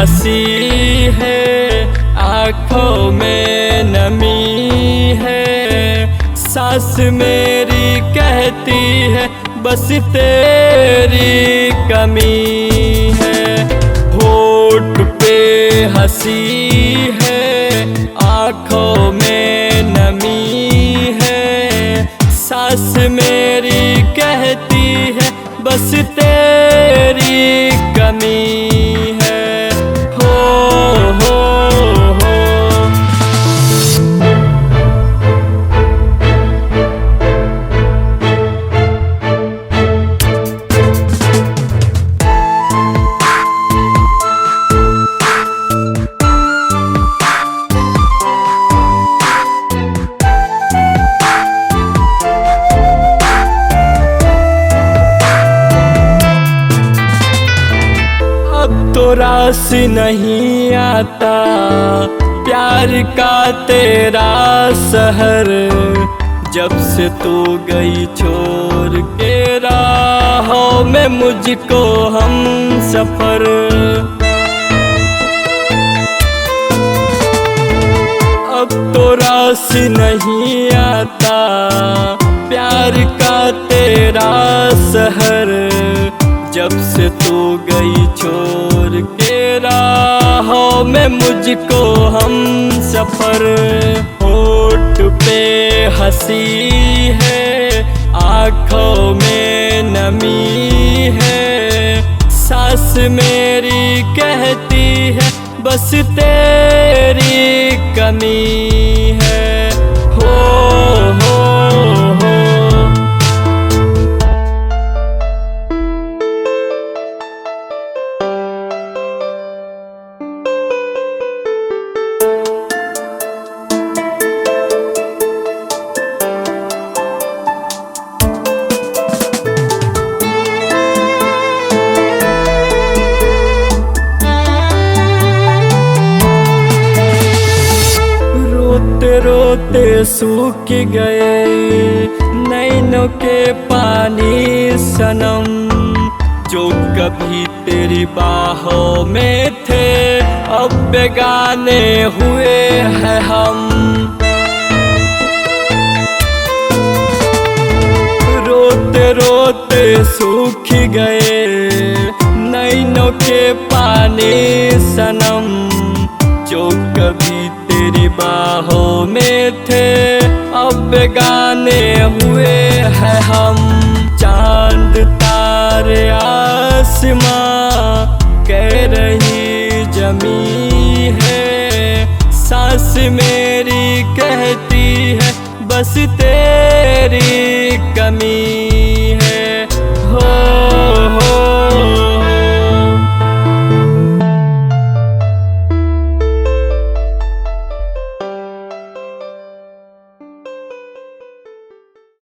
हंसी है, आँखों में नमी है, सांस मेरी कहती है बस तेरी कमी है। होठ पे हंसी है, आँखों में नमी है, सांस मेरी कहती है बस तेरी कमी है। हो हो हो तो रास नहीं आता प्यार का तेरा सहर, जब से तू गई छोड़ के राहों में मुझको हम सफर। अब तो रास नहीं आता प्यार का तेरा सहर, जब से तू गई छोड़ के राहों में मुझको हम सफर। होठ पे हंसी है, आँखों में नमी है, सांस मेरी कहती है बस तेरी कमी है। हो हो हो रोते सूख गए नैनों के पानी सनम, जो कभी तेरी बाहों में थे अब बेगाने हुए हैं हम। रोते रोते सूख गए नैनों के पानी सनम, जो कभी तेरी बाहों में थे अब बेगाने हुए हैं हम। चांद तारे आसमां कह रही जमी है, सांस मेरी कहती है बस तेरी कमी